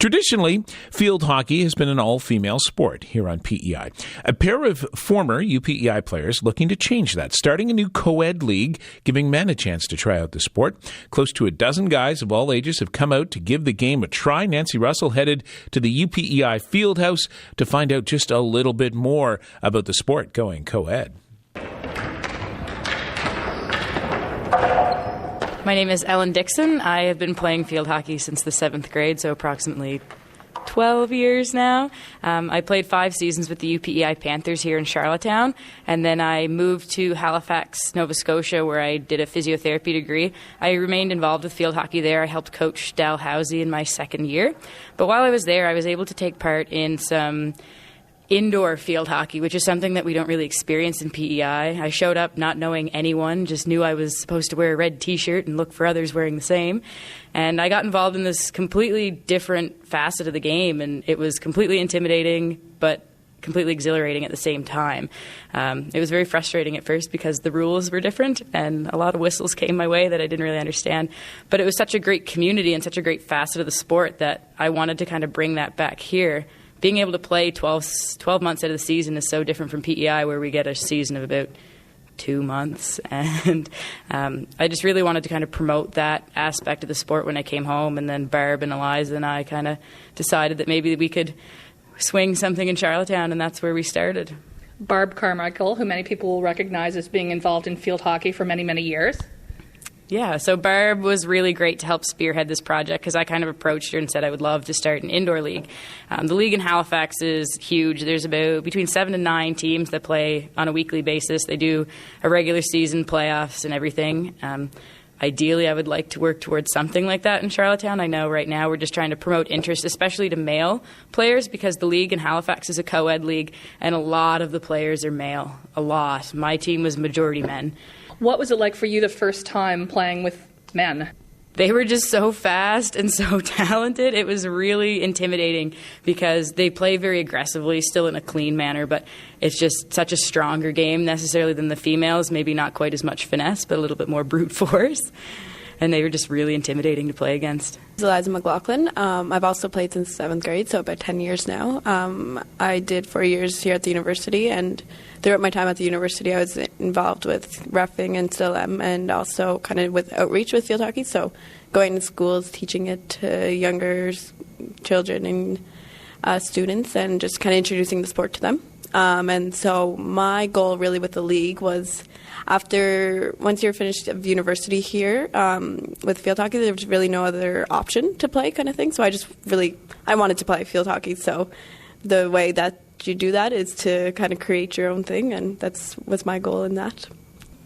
Traditionally, field hockey has been an all-female sport here on PEI. A pair of former UPEI players looking to change that, starting a new co-ed league, giving men a chance to try out the sport. Close to a dozen guys of all ages have come out to give the game a try. Nancy Russell headed to the UPEI Fieldhouse to find out just a little bit more about the sport going co-ed. My name is Ellen Dixon. I have been playing field hockey since the 7th grade, so approximately 12 years now. I played 5 seasons with the UPEI Panthers here in Charlottetown, and then I moved to Halifax, Nova Scotia, where I did a physiotherapy degree. I remained involved with field hockey there. I helped coach Dalhousie in my 2nd year. But while I was there, I was able to take part in some indoor field hockey, which is something that we don't really experience in PEI. I showed up not knowing anyone, just knew I was supposed to wear a red t-shirt and look for others wearing the same. And I got involved in this completely different facet of the game, and it was completely intimidating, but completely exhilarating at the same time. It was very frustrating at first because the rules were different and a lot of whistles came my way that I didn't really understand. But it was such a great community and such a great facet of the sport that I wanted to kind of bring that back here. Being able to play 12 months out of the season is so different from PEI, where we get a season of about 2 months. And I just really wanted to kind of promote that aspect of the sport when I came home. And then Barb and Eliza and I kind of decided that maybe we could swing something in Charlottetown, and that's where we started. Barb Carmichael, who many people will recognize as being involved in field hockey for many, many years. Yeah, so Barb was really great to help spearhead this project because I kind of approached her and said I would love to start an indoor league. The league in Halifax is huge. There's about between 7 and 9 teams that play on a weekly basis. They do a regular season, playoffs, and everything. Ideally, I would like to work towards something like that in Charlottetown. I know right now we're just trying to promote interest, especially to male players, because the league in Halifax is a co-ed league, and a lot of the players are male. A lot. My team was majority men. What was it like for you the first time playing with men? They were just so fast and so talented. It was really intimidating because they play very aggressively, still in a clean manner, but it's just such a stronger game necessarily than the females. Maybe not quite as much finesse, but a little bit more brute force. And they were just really intimidating to play against. Eliza McLaughlin. I've also played since 7th grade, so about 10 years now. I did 4 years here at the university, and throughout my time at the university I was involved with reffing and still am, and also kind of with outreach with field hockey, so going to schools, teaching it to younger children and students, and just kind of introducing the sport to them. And so my goal really with the league was once you're finished of university here with field hockey, there was really no other option to play kind of thing. So I wanted to play field hockey. So the way that you do that is to kind of create your own thing, and was my goal in that.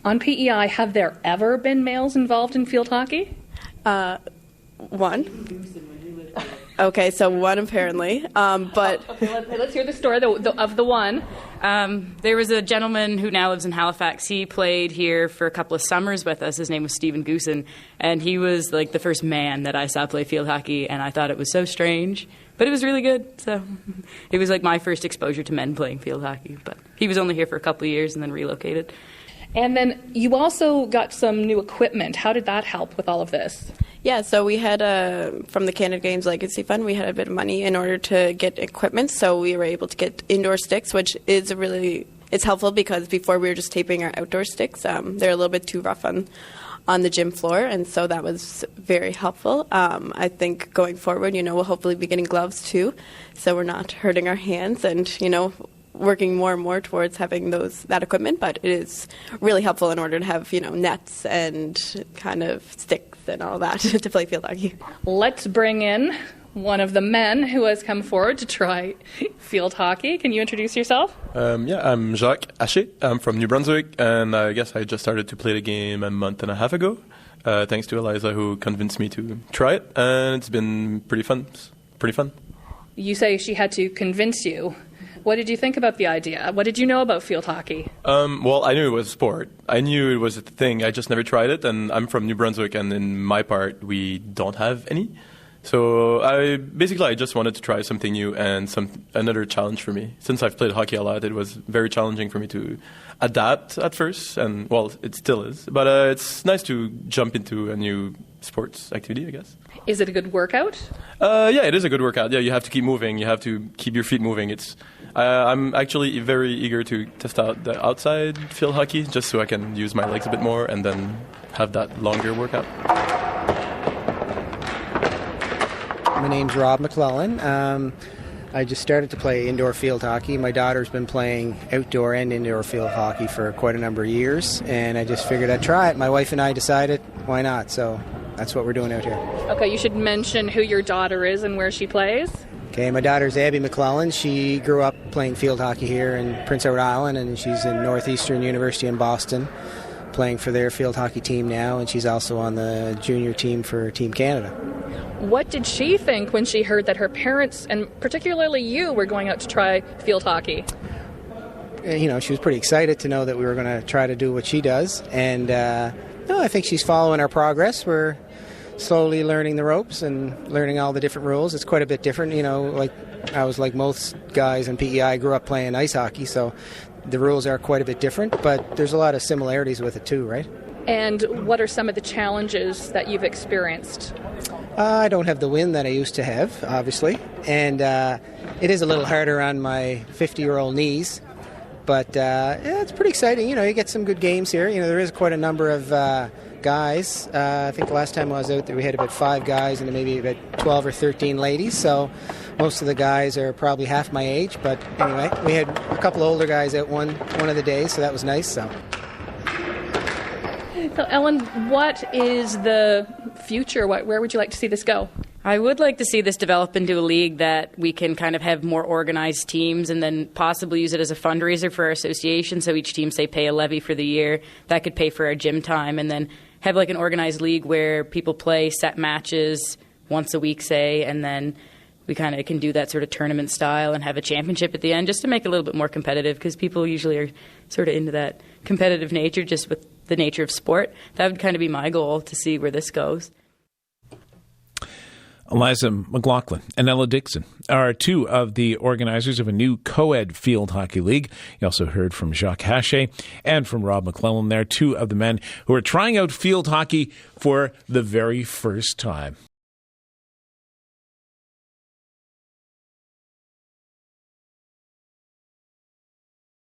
On PEI, have there ever been males involved in field hockey? One. Okay, so one apparently, but... Okay, let's hear the story of the one. There was a gentleman who now lives in Halifax. He played here for a couple of summers with us. His name was Stephen Goosen, and he was like the first man that I saw play field hockey, and I thought it was so strange, but it was really good. So it was like my first exposure to men playing field hockey, but he was only here for a couple of years and then relocated. And then you also got some new equipment. How did that help with all of this? Yeah, so we had, from the Canada Games Legacy Fund, we had a bit of money in order to get equipment, so we were able to get indoor sticks, which is it's helpful because before we were just taping our outdoor sticks. They're a little bit too rough on the gym floor, and so that was very helpful. I think going forward, we'll hopefully be getting gloves too, so we're not hurting our hands and, working more and more towards having that equipment, but it is really helpful in order to have, nets and kind of sticks and all that to play field hockey. Let's bring in one of the men who has come forward to try field hockey. Can you introduce yourself? I'm Jacques Haché. I'm from New Brunswick, and I guess I just started to play the game a month and a half ago, thanks to Eliza, who convinced me to try it, and it's been pretty fun. You say she had to convince you. What did you think about the idea? What did you know about field hockey? Well, I knew it was a sport. I knew it was a thing. I just never tried it, and I'm from New Brunswick, and in my part, we don't have any. So I just wanted to try something new and another challenge for me. Since I've played hockey a lot, it was very challenging for me to adapt at first, and, well, it still is. But it's nice to jump into a new sports activity, I guess. Is it a good workout? Yeah, it is a good workout. Yeah, you have to keep moving. You have to keep your feet moving. I'm actually very eager to test out the outside field hockey just so I can use my legs a bit more and then have that longer workout. My name's Rob McClellan. I just started to play indoor field hockey. My daughter's been playing outdoor and indoor field hockey for quite a number of years, and I just figured I'd try it. My wife and I decided, why not? So that's what we're doing out here. Okay, you should mention who your daughter is and where she plays. Okay, my daughter's Abby McClellan. She grew up playing field hockey here in Prince Edward Island, and she's in Northeastern University in Boston, playing for their field hockey team now, and she's also on the junior team for Team Canada. What did she think when she heard that her parents, and particularly you, were going out to try field hockey? You know, she was pretty excited to know that we were going to try to do what she does, and no, I think she's following our progress. We're slowly learning the ropes and learning all the different rules. It's quite a bit different, you know, like I was like most guys in PEI, I grew up playing ice hockey, so the rules are quite a bit different, but there's a lot of similarities with it too, right? And what are some of the challenges that you've experienced? I don't have the wind that I used to have, obviously, and it is a little harder on my 50-year-old knees, but yeah, it's pretty exciting. You know, you get some good games here. You know, there is quite a number of guys. I think the last time I was out there we had about 5 guys and maybe about 12 or 13 ladies, so most of the guys are probably half my age, but anyway, we had a couple of older guys out one of the days, so that was nice. So Ellen, what is the future? Where would you like to see this go? I would like to see this develop into a league that we can kind of have more organized teams and then possibly use it as a fundraiser for our association. So each team, say, pay a levy for the year. That could pay for our gym time, and then have like an organized league where people play set matches once a week, say, and then we kind of can do that sort of tournament style and have a championship at the end just to make it a little bit more competitive, because people usually are sort of into that competitive nature just with the nature of sport. That would kind of be my goal, to see where this goes. Eliza McLaughlin and Ella Dixon are 2 of the organizers of a new co-ed field hockey league. You also heard from Jacques Hachet and from Rob McClellan there, 2 of the men who are trying out field hockey for the very first time.